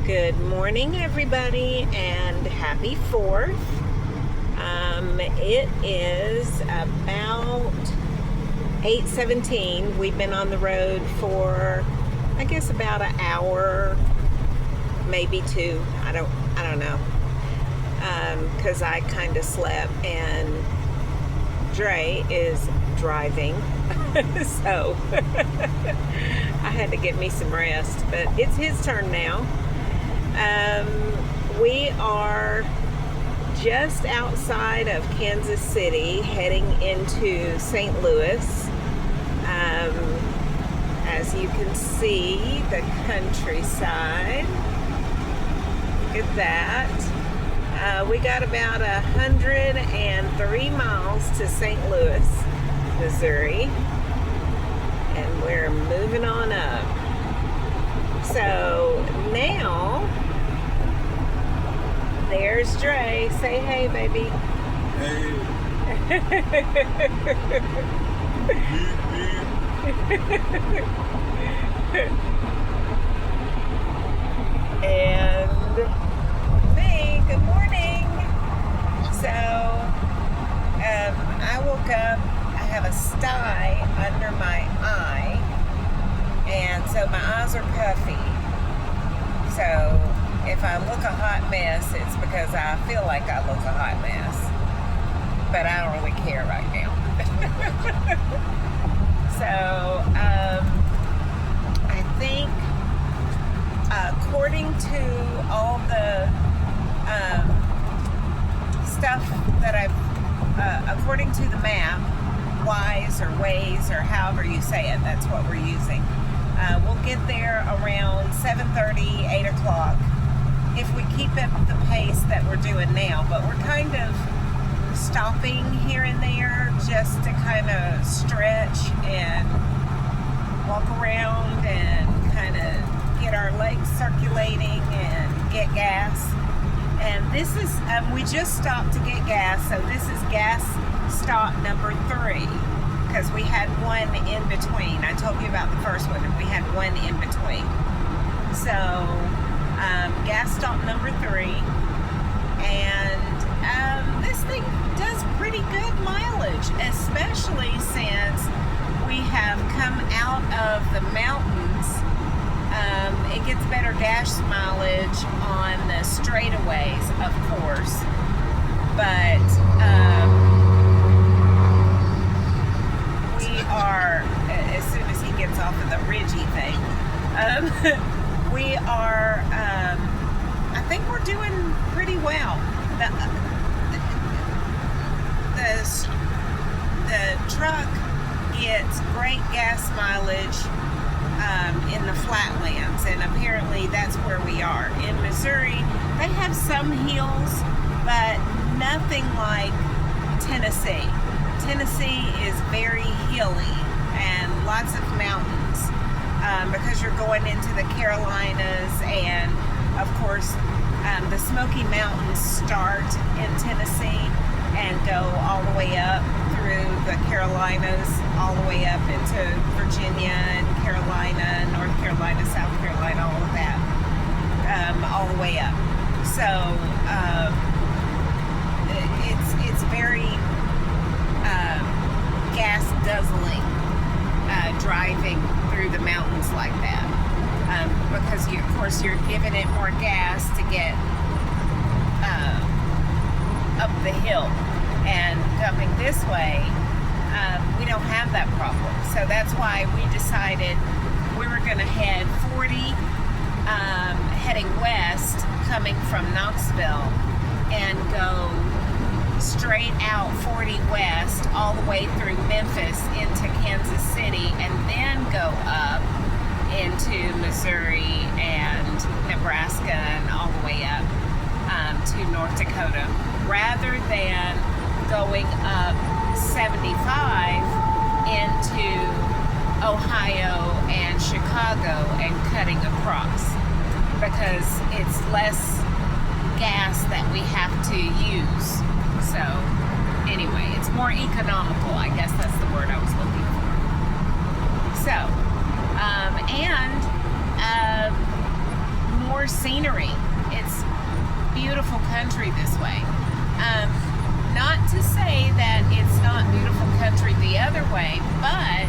Good morning, everybody, and happy 4th. It is about 8:17. We've been on the road for, I guess, about an hour, maybe two. I don't know, because I kind of slept, and Dre is driving, so I had to get me some rest. But it's his turn now. We are just outside of Kansas City, heading into St. Louis. As you can see, the countryside. Look at that. We got about 103 miles to St. Louis, Missouri, and we're moving on up. So now, there's Dre. Say hey, baby. Hey. And me, good morning. So, I woke up, I have a sty under my eye, and so my eyes are puffy. So, if I look a hot mess, it's because I feel like I look a hot mess. But I don't really care right now. So, I think, according to all the stuff that according to the map, Wise or Waze or however you say it, that's what we're using. We'll get there around 7:30, 8 o'clock if we keep up the pace that we're doing now. But we're kind of stopping here and there just to kind of stretch and walk around and kind of get our legs circulating and get gas. And this is, we just stopped to get gas, so this is gas stop number 3. Because we had one in between. I told you about the first one, and we had one in between. So, gas stop number 3. And this thing does pretty good mileage, especially since we have come out of the mountains. It gets better gas mileage on the straightaways, of course. But, are, as soon as he gets off of the ridgy thing, we are, I think we're doing pretty well. The truck gets great gas mileage in the flatlands, and apparently that's where we are. In Missouri, they have some hills, but nothing like Tennessee. Tennessee is very hilly and lots of mountains because you're going into the Carolinas, and of course the Smoky Mountains start in Tennessee and go all the way up through the Carolinas, all the way up into Virginia and Carolina, North Carolina, South Carolina, all of that, all the way up. So it's very gas guzzling driving through the mountains like that, because of course you're giving it more gas to get up the hill, and coming this way we don't have that problem. So that's why we decided we were going to head 40 heading west, coming from Knoxville, and go straight out 40 west all the way through Memphis into Kansas City, and then go up into Missouri and Nebraska and all the way up to North Dakota, rather than going up 75 into Ohio and Chicago and cutting across, because it's less gas that we have to use. So anyway, it's more economical, I guess that's the word I was looking for. So, and more more scenery. It's beautiful country this way. Not to say that it's not beautiful country the other way, but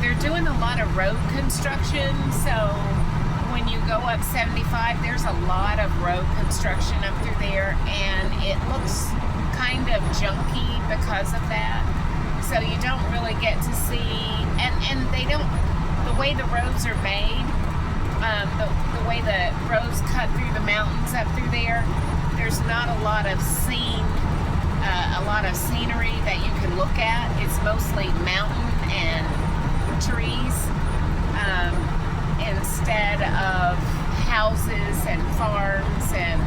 they're doing a lot of road construction. So when you go up 75, there's a lot of road construction up through there, and it looks kind of junky because of that. So you don't really get to see, and they don't, the way the roads are made, the way the roads cut through the mountains up through there, there's not a lot of scenery that you can look at. It's mostly mountain and trees, instead of houses and farms. And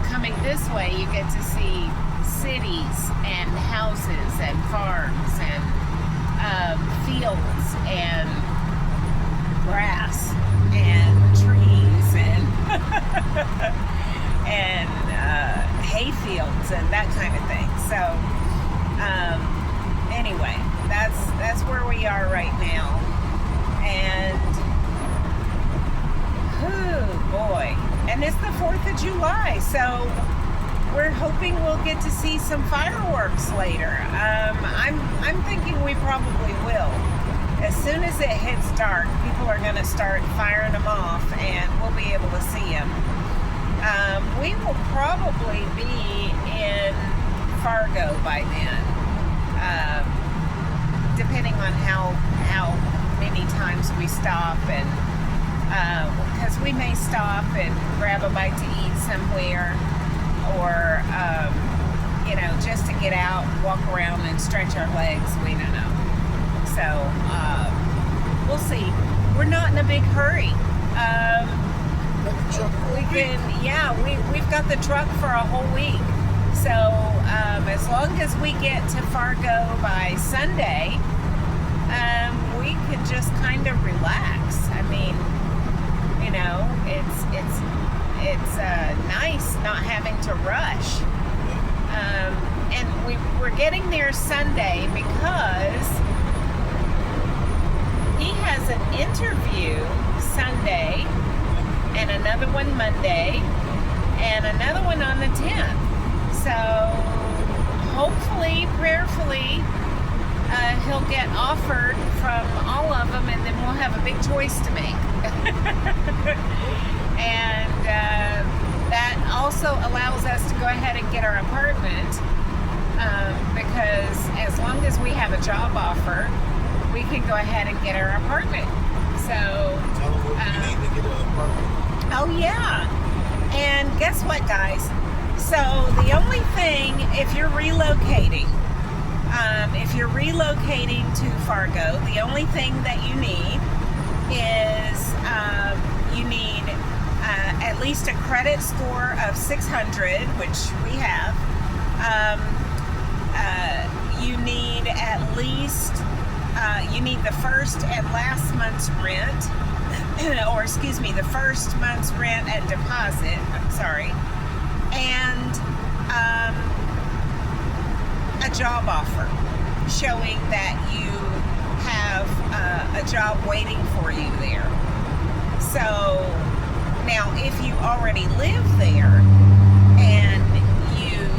coming this way, you get to see cities and houses and farms and fields and grass and trees and and hay fields and that kind of thing. So anyway, that's where we are right now. And oh boy, and it's the 4th of July, so we're hoping we'll get to see some fireworks later. I'm thinking we probably will. As soon as it hits dark, people are going to start firing them off, and we'll be able to see them. We will probably be in Fargo by then, depending on how many times we stop, and because we may stop and grab a bite to eat somewhere, or just to get out, walk around and stretch our legs. We don't know. So we'll see. We're not in a big hurry. We've got the truck for a whole week. So as long as we get to Fargo by Sunday, we can just kind of relax. I mean, it's nice not having to rush. And we're getting there Sunday because he has an interview Sunday, and another one Monday, and another one on the 10th. So hopefully, prayerfully, he'll get offered from all of them, and then we'll have a big choice to make. And that also allows us to go ahead and get our apartment, because as long as we have a job offer, we can go ahead and get our apartment. So tell them what you need to get an apartment. Oh yeah. And guess what, guys? So the only thing, if you're relocating to Fargo, the only thing that you need is at least a credit score of 600, which we have. You need at least you need the first and last month's rent, or excuse me, the first month's rent and deposit. I'm sorry, and a job offer showing that you have a job waiting for you there. So now, if you already live there and you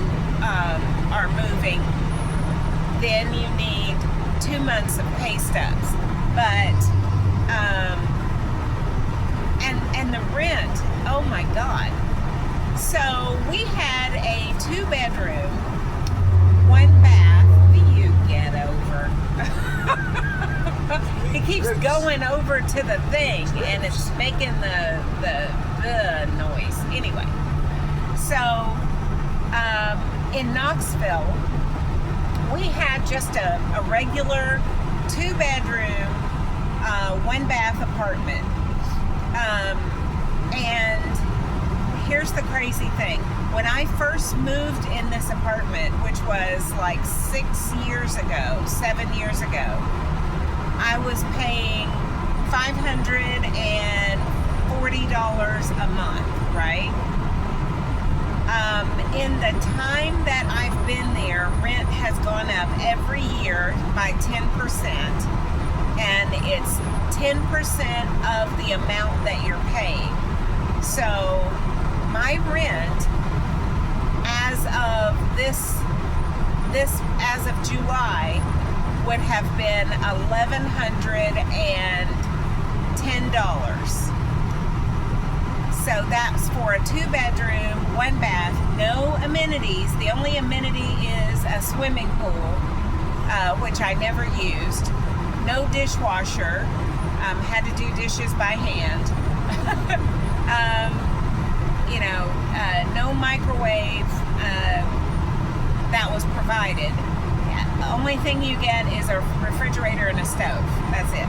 are moving, then you need 2 months of pay stubs. But and the rent, oh my God. So we had a 2-bedroom, 1 bath. Will you get over? It keeps going over to the thing, and it's making the noise. Anyway, so in Knoxville, we had just a regular 2-bedroom, 1 bath apartment. And here's the crazy thing. When I first moved in this apartment, which was like 7 years ago, I was paying $540 a month, right? In the time that I've been there, rent has gone up every year by 10%. and it's 10% of the amount that you're paying. So my rent as of as of July would have been $1,110. So that's for a 2-bedroom, 1 bath, no amenities. The only amenity is a swimming pool, which I never used. No dishwasher. Had to do dishes by hand. No microwave that was provided. The only thing you get is a refrigerator and a stove. That's it.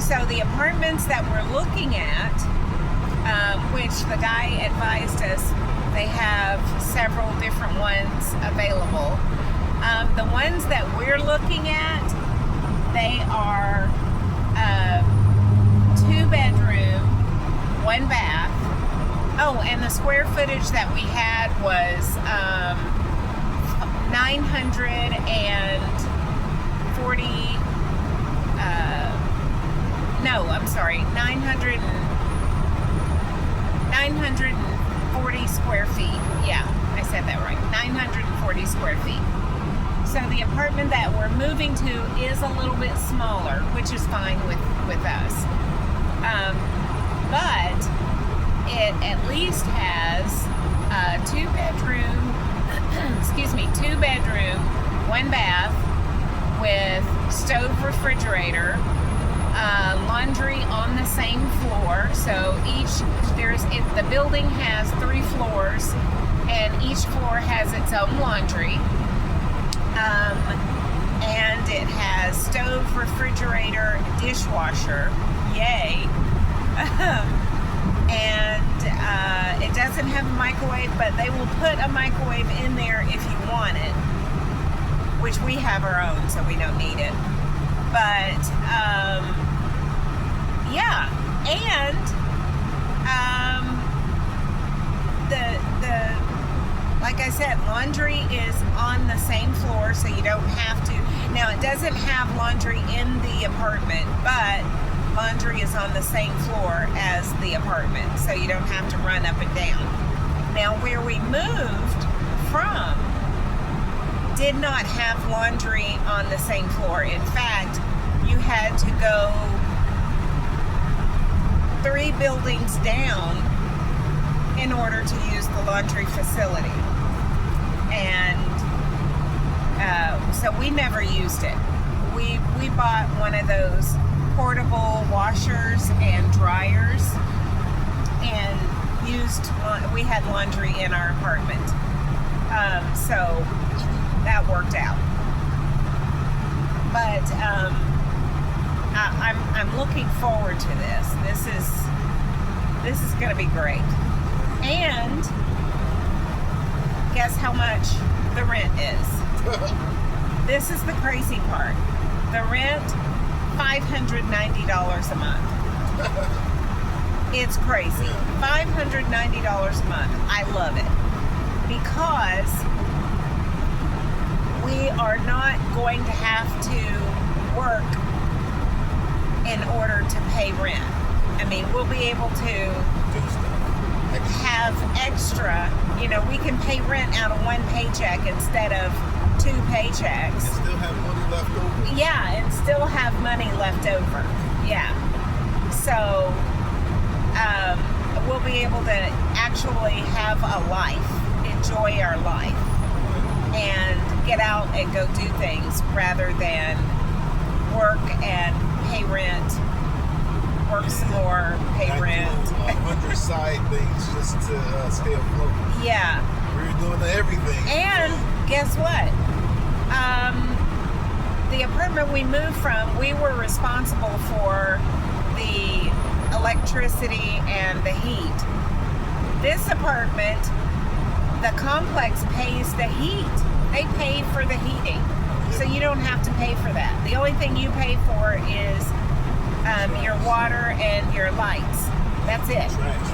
So the apartments that we're looking at, which the guy advised us, they have several different ones available. The ones that we're looking at, they are 2-bedroom, 1 bath. Oh, and the square footage that we had was 940 square feet. Yeah, I said that right. 940 square feet. So the apartment that we're moving to is a little bit smaller, which is fine with us. But it at least has a 2-bedroom, 2-bedroom, 1 bath with stove, refrigerator, laundry on the same floor. So the building has 3 floors, and each floor has its own laundry. And it has stove, refrigerator, dishwasher. Yay. And it doesn't have a microwave, but they will put a microwave in there if you want it, which we have our own, so we don't need it. But yeah, and the like I said, laundry is on the same floor, so you don't have to. Now, it doesn't have laundry in the apartment, but laundry is on the same floor as the apartment, so you don't have to run up and down. Now, where we moved from did not have laundry on the same floor. In fact, you had to go 3 buildings down in order to use the laundry facility. And so we never used it. We bought one of those portable washers and dryers and we had laundry in our apartment. So that worked out. But I'm looking forward to this. This is going to be great. And guess how much the rent is? This is the crazy part. The rent, $590 a month. It's crazy. $590 a month. I love it. Because we are not going to have to work in order to pay rent. I mean, we'll be able to have extra, we can pay rent out of 1 paycheck instead of 2 paychecks. And still have money left over. Yeah, and still have money left over. Yeah. So we'll be able to actually have a life, enjoy our life, and get out and go do things rather than work and pay rent, work some more, pay rent. 100 side things just to stay afloat. Yeah. We're doing everything. And guess what? The apartment we moved from, we were responsible for the electricity and the heat. This apartment, the complex pays the heat. They pay for the heating. So you don't have to pay for that. The only thing you pay for is your water and your lights. That's it. Trash.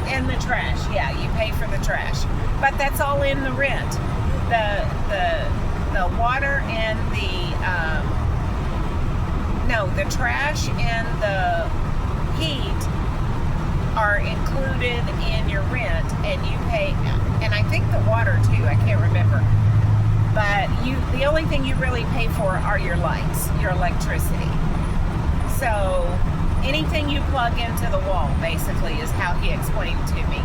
And the trash. Yeah, you pay for the trash. But that's all in the rent. The water and the No, the trash and the heat are included in your rent, and you pay, and I think the water too, I can't remember. But the only thing you really pay for are your lights, your electricity. So anything you plug into the wall, basically, is how he explained to me.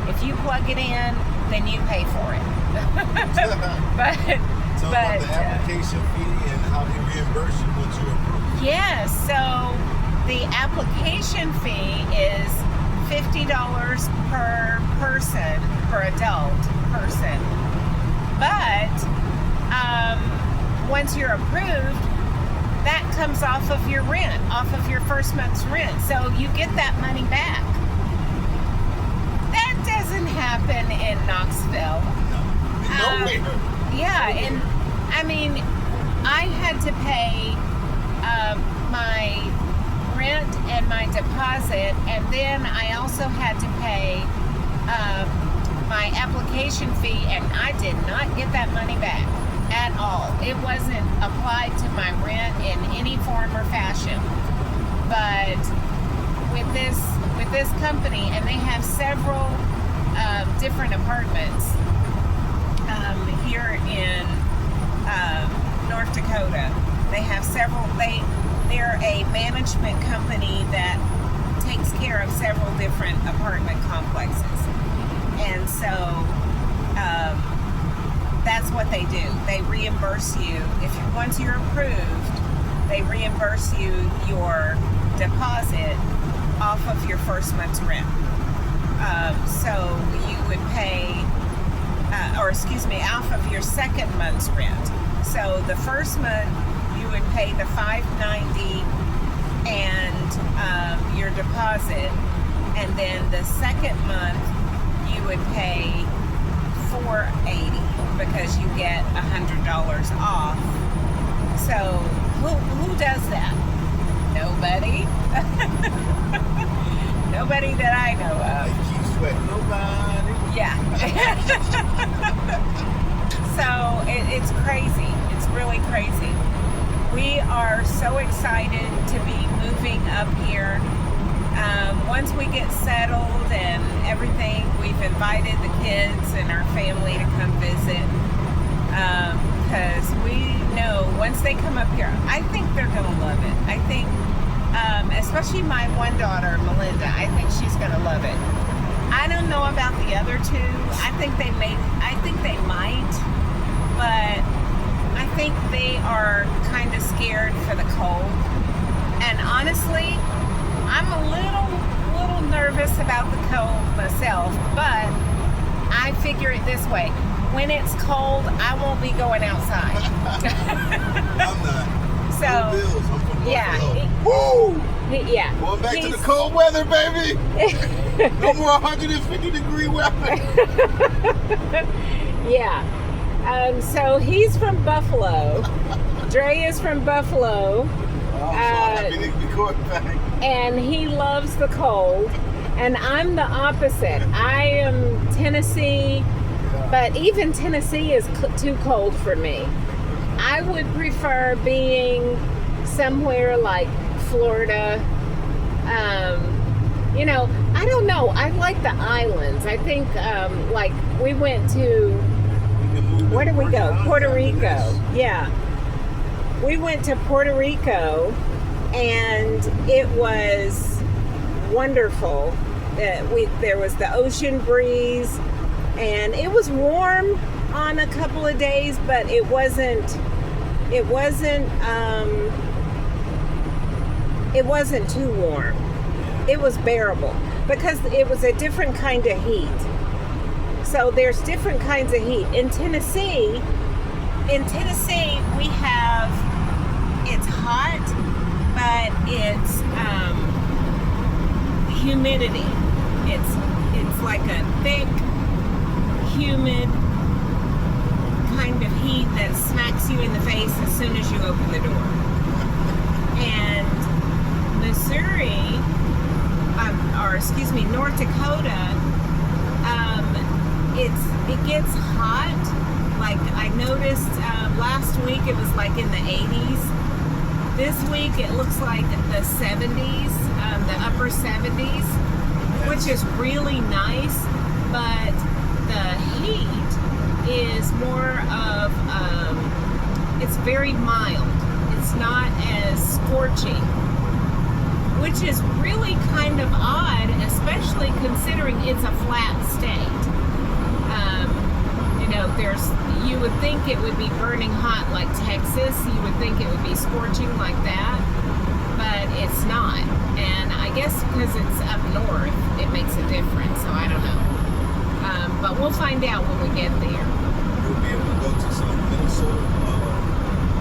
If you plug it in, then you pay for it. but about the application fee and how they reimburse you once you approve. Yes, so the application fee is $50 per person, per adult person. But once you're approved, that comes off of your rent, off of your first month's rent. So you get that money back. That doesn't happen in Knoxville. Nowhere. Yeah, and I mean, I had to pay my rent and my deposit, and then I also had to pay my application fee, and I did not get that money back at all. It wasn't applied to my rent in any form or fashion. But with this company, and they have several different apartments here in North Dakota. They have several. They're a management company that takes care of several different apartment complexes, and so that's what they do. They reimburse you once you're approved. They reimburse you your deposit off of your first month's rent. So you would pay, off of your second month's rent. So the first month you would pay the $590 and your deposit, and then the second month you would pay $480 because you get $100 off. So who does that? Nobody. Nobody that I know of. They keep sweating. Nobody. Yeah. So it's crazy. It's really crazy. We are so excited to be moving up here. Once we get settled and everything, we've invited the kids and our family to come visit. Because we know once they come up here, I think they're going to love it. I think, especially my one daughter, Melinda, I think she's going to love it. I don't know about the other two. I think they might, but I think they are kind of scared for the cold. And honestly, I'm a little nervous about the cold myself, but I figure it this way. When it's cold, I won't be going outside. I'm not. So, No bills. I'm from Buffalo. Woo! Yeah. Going back to the cold weather, baby. No more 150 degree weather. Yeah. So he's from Buffalo. Dre is from Buffalo. I'm so happy to be quarterback. And he loves the cold. And I'm the opposite. I am Tennessee, but even Tennessee is too cold for me. I would prefer being somewhere like Florida. I don't know. I like the islands. I think, like, we went to, where did we go? Puerto Rico. Yeah. We went to Puerto Rico, and it was wonderful. There was the ocean breeze, and it was warm on a couple of days, but it wasn't too warm. It was bearable because it was a different kind of heat. So there's different kinds of heat. In Tennessee, we have, it's hot, but it's humidity. It's like a thick, humid kind of heat that smacks you in the face as soon as you open the door. And North Dakota, it gets hot. Like I noticed last week, it was like in the 80s This week it looks like the 70s, the upper 70s, which is really nice, but the heat is more of, it's very mild. It's not as scorching, which is really kind of odd, especially considering it's a flat state. You would think it would be burning hot like Texas. You would think it would be scorching like that, but it's not. And I guess because it's up north, it makes a difference. So I don't know. But we'll find out when we get there. You'll be able to go to some Minnesota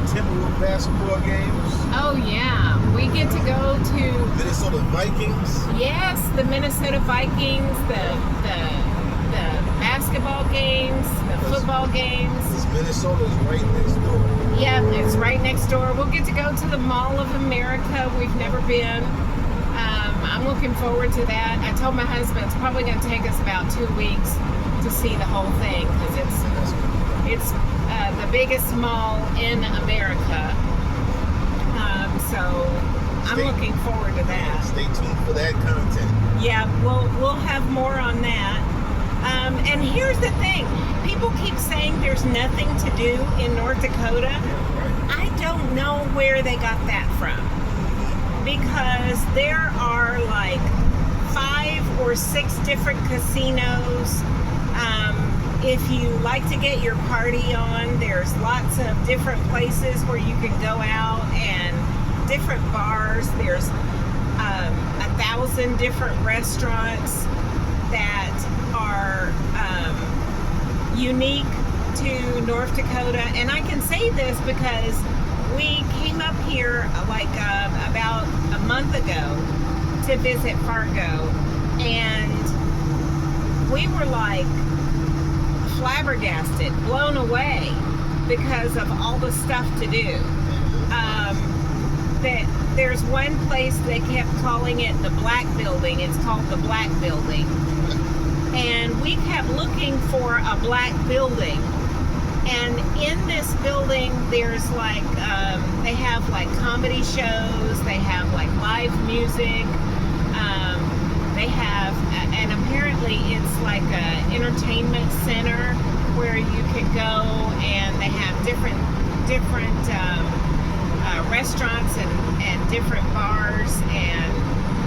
Timberwolves basketball games. Oh yeah, we get to go to Minnesota Vikings. Yes, the Minnesota Vikings, the basketball games, the football games. Minnesota is right next door. Yep, it's right next door. We'll get to go to the Mall of America. We've never been. I'm looking forward to that. I told my husband it's probably going to take us about 2 weeks to see the whole thing because it's the biggest mall in America. So I'm looking forward to that. Stay tuned for that content. Yeah, we'll have more on that. And here's the thing. People keep saying there's nothing to do in North Dakota. I don't know where they got that from. Because there are like 5 or 6 different casinos. If you like to get your party on, there's lots of different places where you can go out and different bars. There's 1,000 different restaurants that are unique to North Dakota. And I can say this because we came up here like about a month ago to visit Fargo, and we were like flabbergasted, blown away because of all the stuff to do. That there's one place they kept calling it the Black Building. It's called the Black Building. And we kept looking for a black building. And in this building, there's like, they have like comedy shows, they have like live music, they have, and apparently it's like an entertainment center where you can go and they have different restaurants and different bars and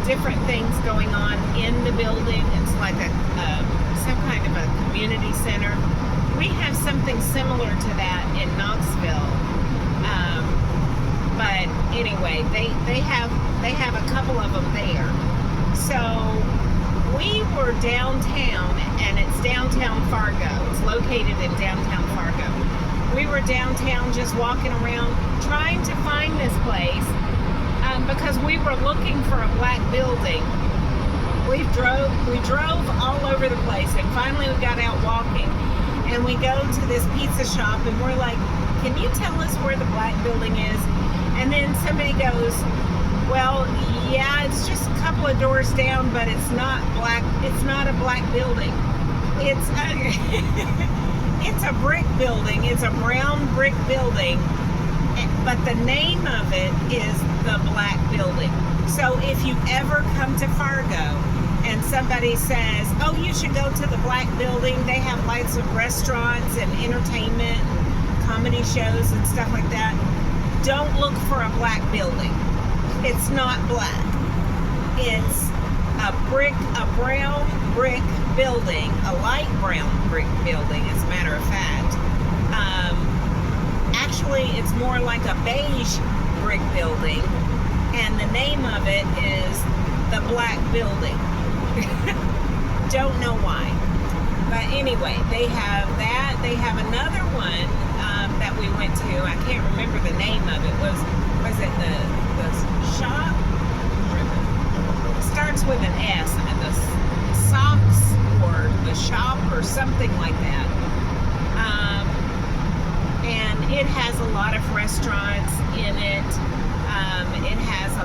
different things going on in the building. It's like some kind of a community center. We have something similar to that in Knoxville, but anyway, they have a couple of them there. So we were downtown, and it's downtown Fargo. It's located in downtown Fargo. We were downtown just walking around trying to find this place because we were looking for a black building. We drove all over the place, and finally we got out walking, and we go to this pizza shop, and we're like, can you tell us where the black building is? And then somebody goes, well, yeah, it's just a couple of doors down, but it's not black. It's not a black building. It's it's a brick building. It's a brown brick building, but the name of it is the Black Building. So if you ever come to Fargo and somebody says, oh, you should go to the Black Building, they have lots of restaurants and entertainment and comedy shows and stuff like that, don't look for a black building. It's not black. It's a brown brick building, a light brown brick building, as a matter of fact. Actually, it's more like a beige brick building, and the name of it is the Black Building. Don't know why. But anyway, they have that. They have another one that we went to. I can't remember the name of it. Was it the shop? It starts with an S. The socks or the shop or something like that. And it has a lot of restaurants in it. It has a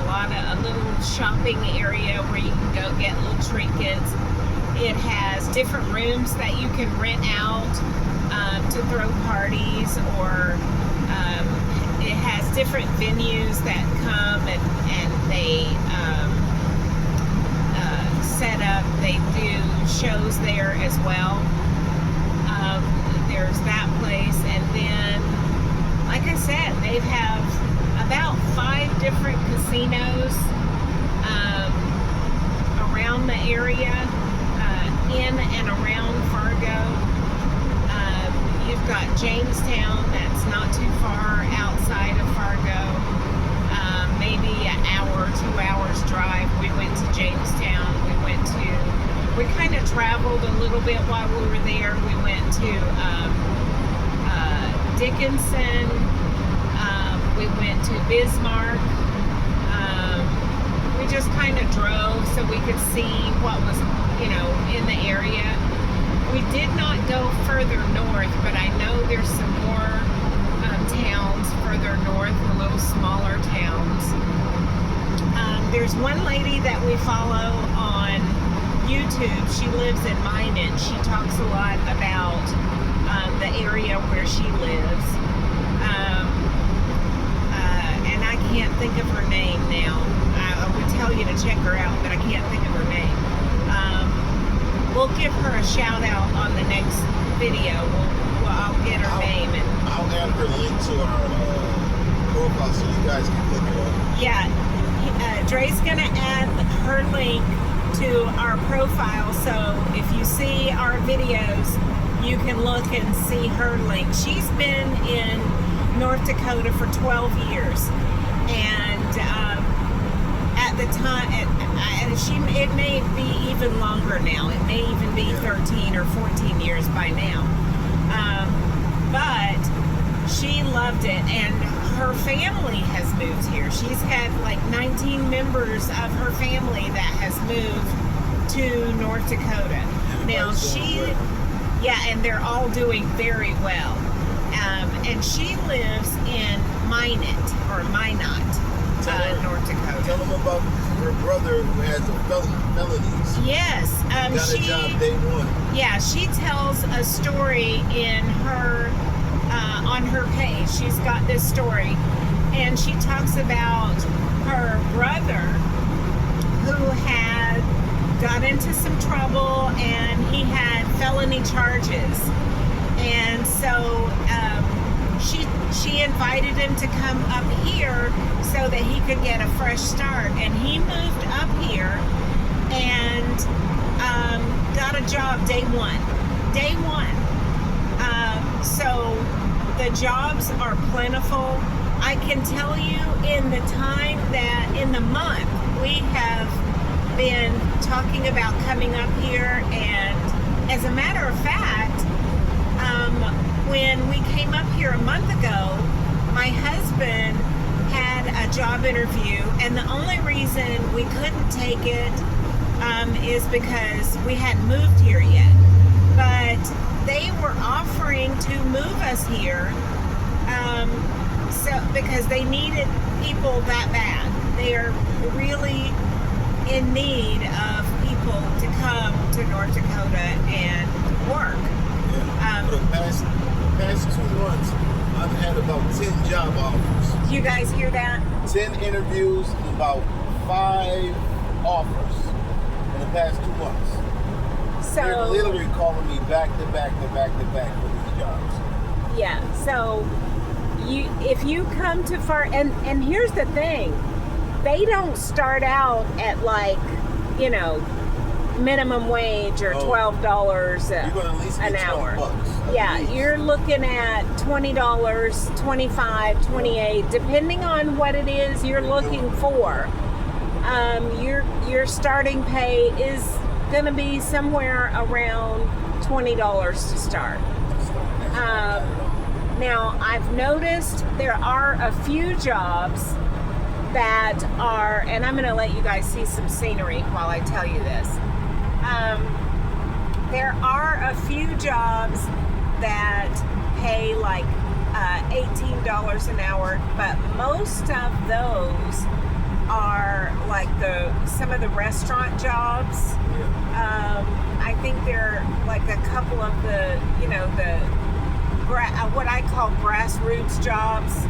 little shopping area where you can go get little trinkets. It has different rooms that you can rent out to throw parties, or it has different venues that come and they set up. They do shows there as well. There's that place, and then, like I said, they have about 5 different casinos around the area, in and around Fargo. You've got Jamestown, that's not too far outside of Fargo. Maybe an hour, 2 hours drive. We went to Jamestown. We kind of traveled a little bit while we were there. We went to Dickinson. We went to Bismarck. We just kind of drove so we could see what was, in the area. We did not go further north, but I know there's some more towns further north, a little smaller towns. There's one lady that we follow on YouTube. She lives in Minot. She talks a lot about the area where she lives. And I can't think of her name now. I would tell you to check her out, but I can't think of her name. We'll give her a shout out on the next video. I'll get her name. I'll add her link to our profile so you guys can look it up. Yeah, Dre's gonna add her link to our profile, so if you see our videos, you can look and see her link. She's been in North Dakota for 12 years, and at the time, it may be even longer now. It may even be 13 or 14 years by now. But she loved it, and her family has moved here. She's had like 19 members of her family that has moved to North Dakota. Now and they're all doing very well. And she lives in Minot, North Dakota. Tell them about her brother who has the felonies. Yes. Got a job day one. Yeah, she tells a story in her on her page. She's got this story, and she talks about her brother who had got into some trouble, and he had felony charges, and so she invited him to come up here so that he could get a fresh start, and he moved up here and got a job day one. So the jobs are plentiful. I can tell you in the month we have been talking about coming up here, and as a matter of fact, when we came up here a month ago, my husband had a job interview, and the only reason we couldn't take it is because we hadn't moved here yet. But they were offering to move us here, because they needed people that bad. They are really in need of people to come to North Dakota and work. For the past 2 months, I've had about 10 job offers. You guys hear that? 10 interviews, about 5 offers in the past 2 months. So they're literally calling me back to back for these jobs. Yeah. So if you come to and here's the thing, they don't start out at like, minimum wage or $12 an hour. $12 Yeah, you're looking at $20, $25, $28, depending on what it is you're looking for. Your starting pay is going to be somewhere around $20 to start. Now, I've noticed there are a few jobs that are, and I'm going to let you guys see some scenery while I tell you this. There are a few jobs that pay like $18 an hour, but most of those are like some of the restaurant jobs. I think they're like a couple of the what I call grassroots jobs.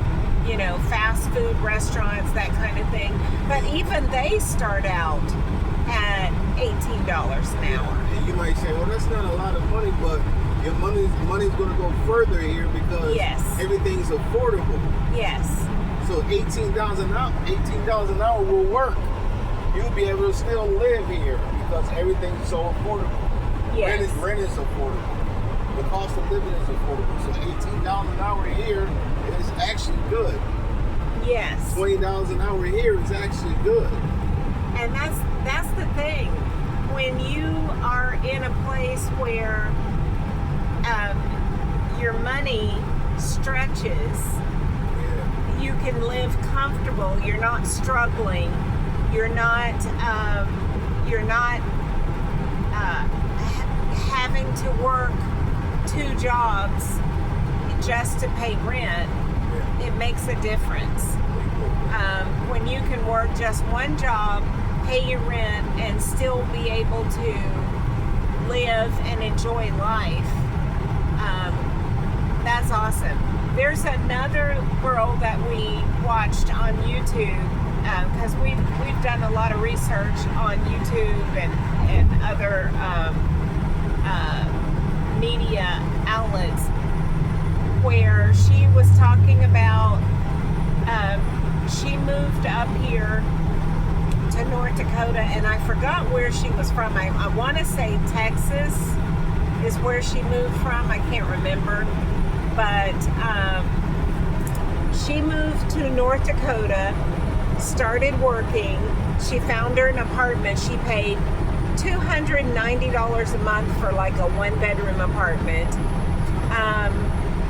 fast food restaurants, that kind of thing. But even they start out at $18 an hour. And you might say, well, that's not a lot of money, but your money's going to go further here because everything's affordable. Yes. So $18 an hour will work. You'll be able to still live here because everything's so affordable. Yes. Rent is affordable. The cost of living is affordable. So $18 an hour here is actually good. Yes. $20 an hour here is actually good. And that's the thing. When you are in a place where your money stretches, you can live comfortable. You're not struggling. You're not having to work 2 jobs just to pay rent. It makes a difference. When you can work just one job, pay your rent, and still be able to live and enjoy life, that's awesome. There's another girl that we watched on YouTube, because we've done a lot of research on YouTube and other media outlets, where she was talking about she moved up here to North Dakota, and I forgot where she was from. I want to say Texas is where she moved from. I can't remember. But she moved to North Dakota, started working. She found her an apartment. She paid $290 a month for like a 1-bedroom apartment.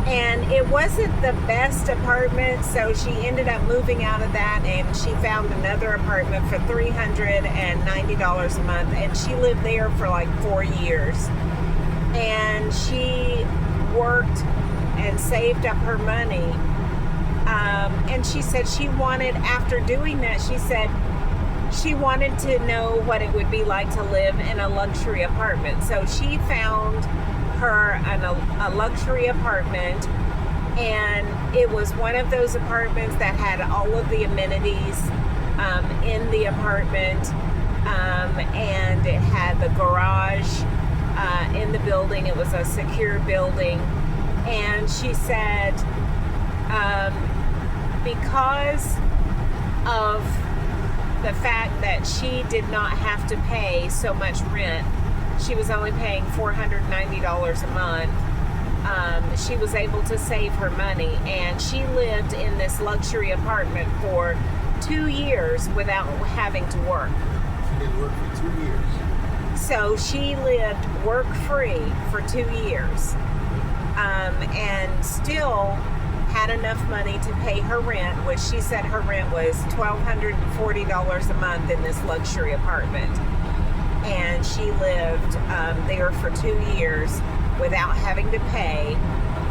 And it wasn't the best apartment, so she ended up moving out of that, and she found another apartment for $390 a month, and she lived there for like 4 years. And she worked and saved up her money. And she said she wanted, after doing that, she said she wanted to know what it would be like to live in a luxury apartment. So she found her a luxury apartment, and it was one of those apartments that had all of the amenities in the apartment, and it had the garage in the building. It was a secure building. And she said because of the fact that she did not have to pay so much rent, she was only paying $490 a month. She was able to save her money, and she lived in this luxury apartment for 2 years without having to work. She didn't work for 2 years. So she lived work-free for 2 years, and still had enough money to pay her rent, which she said her rent was $1,240 a month in this luxury apartment. And she lived there for 2 years without having to pay,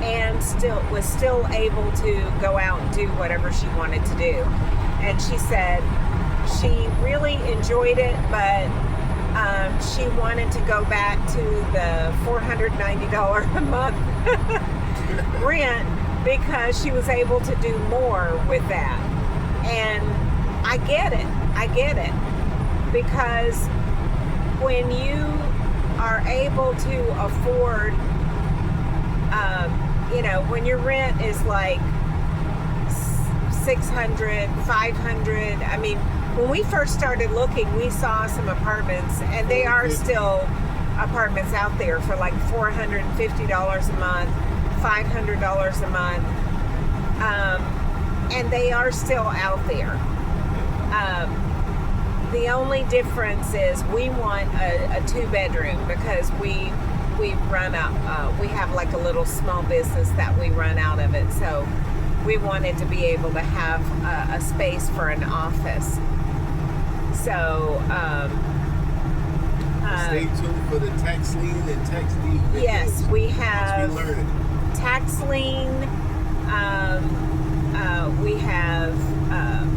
and was still able to go out and do whatever she wanted to do. And she said she really enjoyed it, but she wanted to go back to the $490 a month rent, because she was able to do more with that. And I get it, because when you are able to afford, when your rent is like $600, $500, I mean, when we first started looking, we saw some apartments, and they are still apartments out there for like $450 a month, $500 a month, and they are still out there. The only difference is we want a 2-bedroom, because we run out, we have like a little small business that we run out of it, so we wanted to be able to have a space for an office. So stay tuned for the tax lien and tax deed videos. Yes, we have Once we learn it. tax lien.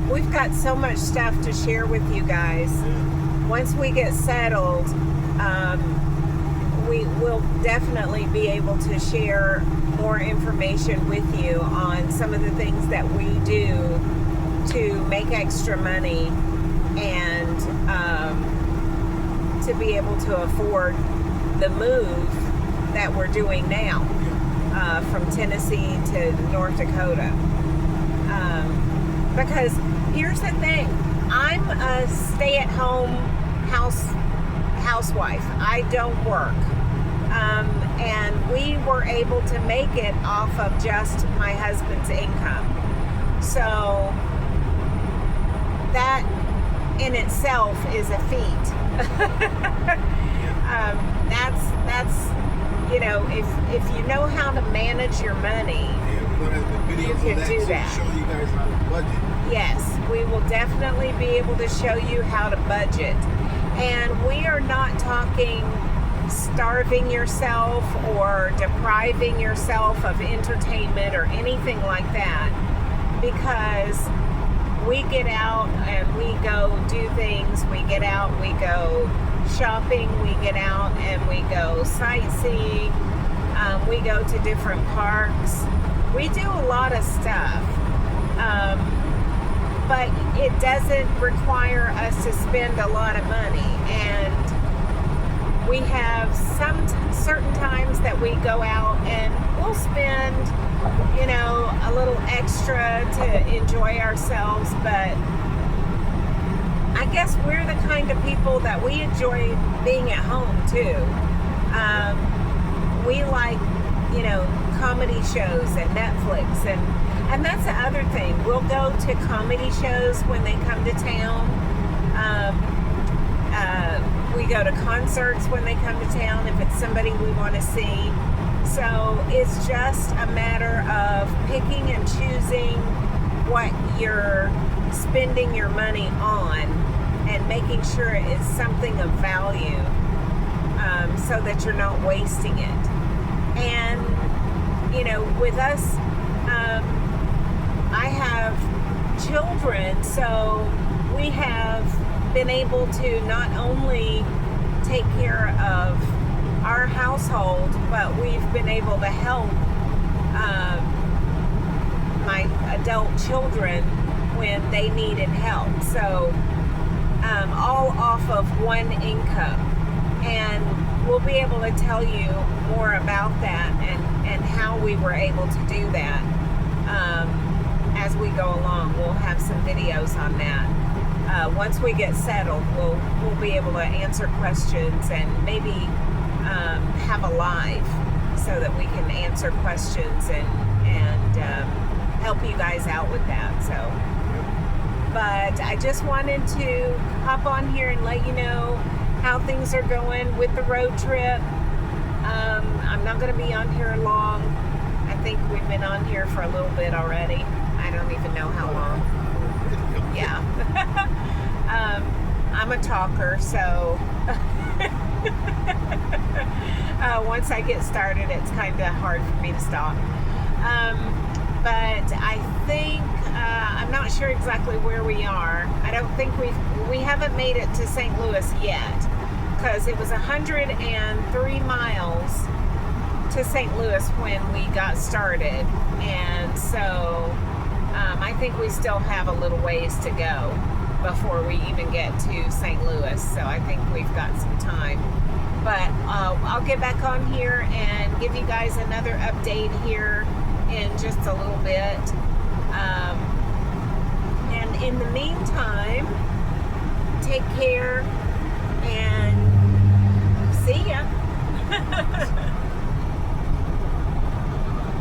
We've got so much stuff to share with you guys. Once we get settled, we'll definitely be able to share more information with you on some of the things that we do to make extra money and to be able to afford the move that we're doing now from Tennessee to North Dakota. Because here's the thing, I'm a stay-at-home housewife. I don't work. And we were able to make it off of just my husband's income. So that in itself is a feat. That's you know, if you know how to manage your money, we're gonna have the videos you can of that do to that. show you guys how to budget. Yes, we will definitely be able to show you how to budget. And we are not talking starving yourself or depriving yourself of entertainment or anything like that, because we get out and we go do things. We get out, we go shopping, we get out and we go sightseeing. We go to different parks. We do a lot of stuff. But it doesn't require us to spend a lot of money. And we have some certain times that we go out and we'll spend, you know, a little extra to enjoy ourselves. But I guess we're the kind of people that we enjoy being at home too. We like, you know, comedy shows and Netflix, and that's the other thing. We'll go to comedy shows when they come to town. We go to concerts when they come to town if it's somebody we want to see. So it's just a matter of picking and choosing what you're spending your money on and making sure it's something of value, so that you're not wasting it. And you know, with us, I have children, so we have been able to not only take care of our household, but we've been able to help my adult children when they needed help. So all off of one income. And we'll be able to tell you more about that and how we were able to do that as we go along. We'll have some videos on that. Once we get settled, we'll be able to answer questions and maybe have a live so that we can answer questions and help you guys out with that. So, but I just wanted to hop on here and let you know how things are going with the road trip. I'm not going to be on here long. I think we've been on here for a little bit already. I don't even know how long. Yeah. I'm a talker, so once I get started, it's kind of hard for me to stop. But I think, I'm not sure exactly where we are. I don't think we haven't made it to St. Louis yet, because it was 103 miles to St. Louis when we got started. And so I think we still have a little ways to go before we even get to St. Louis. So I think we've got some time. But I'll get back on here and give you guys another update here in just a little bit. And in the meantime, take care and